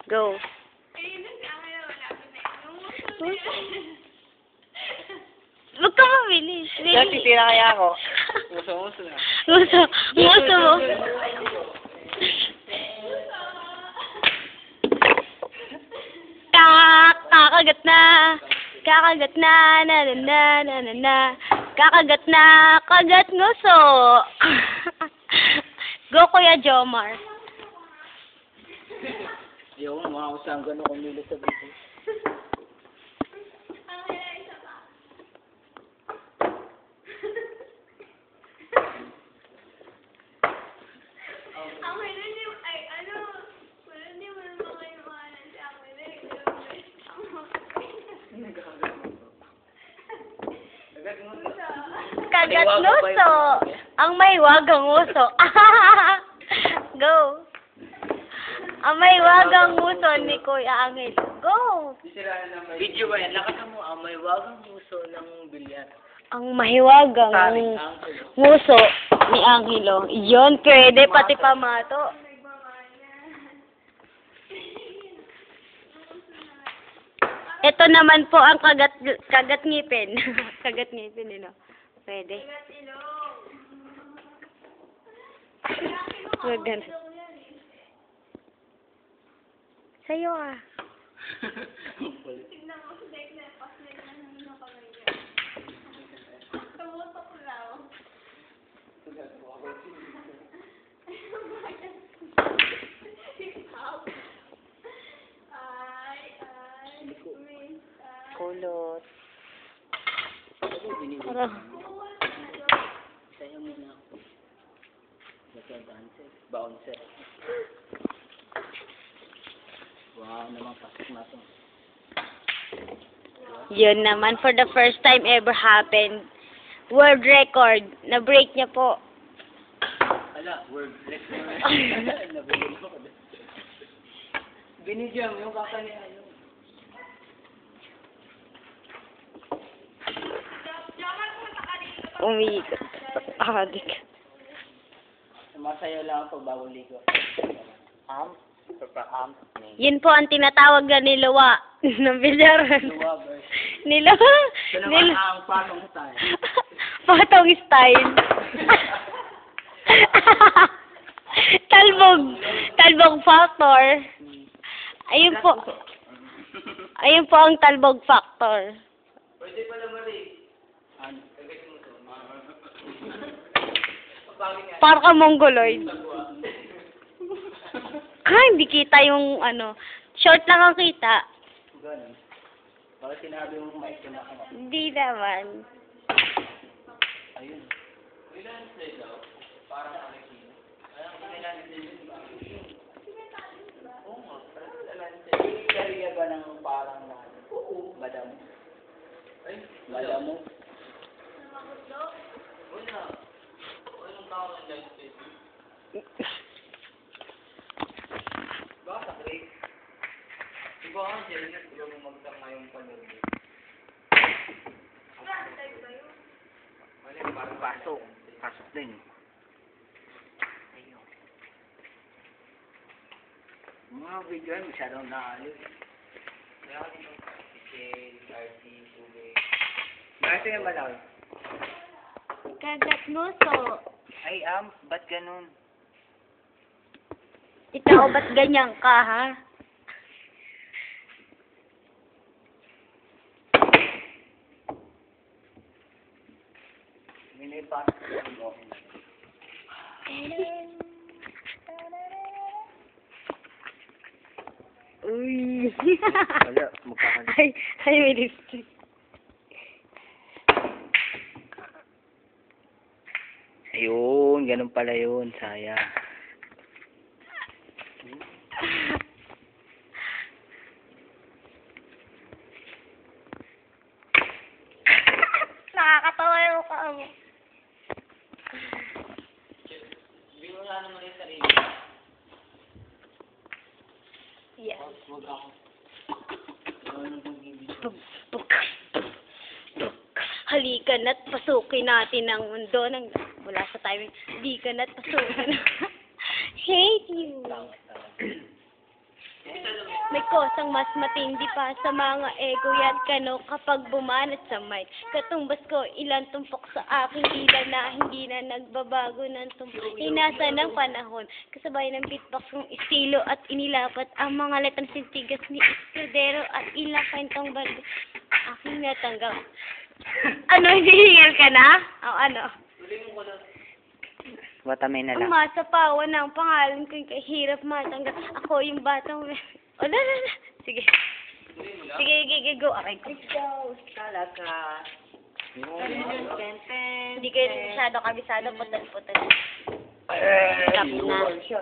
Go. Huwag ka mabilis. Kaya titira kaya ako. Muso na. Nguso. Nguso mo. Kakagat na. Kakagat na. Na na na na na na. Kakagat na. Kagat nguso. Go, Kuya Jomar. Yung mga usang gano'n kumilo sa dito. Kagat nguso. Ang may wagang nguso. Go. Ang may wagang nguso ni Kuya Angel. Go. Video ba yan? Lakasan mo, may wagang uso ng bilyar. Ang mahiwagang nguso ni Angelo. Iyon, pwede. Pati pamato. Ito naman po ang kagat ngipin. Kagat ngipin, no? Pwede. Huwag ganun. Sa'yo ah. Tignan mo sa deck na pas na yung kamay niya. Tumutok lang. Kulot. Parang. Sa'yo muna ako. Bouncer. Wow, naman pasok natin. Yun naman, for the first time ever happened. World record. Na-break niya po. Ala, word record. Nabulol ko. Binidyo yung kakanihan. Umiikot. Adik. Sumasayaw lang ako bago ligo. Yun po ang tinatawag na niluwa ng bilyaran. Niluwa. Ito naman ang patong style. Patong style. Talbog. Talbog factor. Ayun po. Ayun po ang talbog factor. Pwede pala mali. Para ka mongoloid. Hindi kita yung ano. Short lang ang kita. Ganun. Bakit sinabi mo maikli na ako? Hindi naman. Ayun. Ilan sila daw? Para sa akin. Ilan sila? Oo nga. Ilan sila? Kariya ba ng parang na? Oo. Madam. Ay? Madam mo? Wala. Anong tao ng life state? Baka, Ray. Diba ang Jerry, yung magtang ngayong panood. Parang pasok. Pasok din. Ayun. Mga video ay masyadong naaliw. Kaya ka dito. RT, tubig. Bakit yung malaw? Kagat nguso. Ay, ba't ganun? Ikaw, ba't ganyan ka, ha? Minipas. Uy. Wala, magkakalit. Ay, may lipstick. Ayun, ganun pala yun, sayang. Nakakatawa yung mukha mo. Binula naman yung sarili. Yes. Huwag ako. Halika na't pasukin natin ang mundo ng wala sa timing. Halika na't pasukin. Hate you. May kosang mas matindi pa sa mga ego at kano kapag bumanat sa mic. Katumbas ko ilang tumpok sa aking ila na hindi na nagbabago ng tumpok. Inasa ng panahon, kasabay ng beatbox kong estilo at inilapat ang mga letang sintigas ni Escudero at ilang kwentong bago. Aking natanggap. Ano, hinihingal ka na? O ano? Watamay na lang. Umasa pa, ng pangalan ko yung kahirap matanggap. Ako yung batang... O, na. Sige. Sige, go. Okay, go. Ikaw talaga. Hindi kayo masyado kabisado, putal-putal. Eh, Stop na. siya.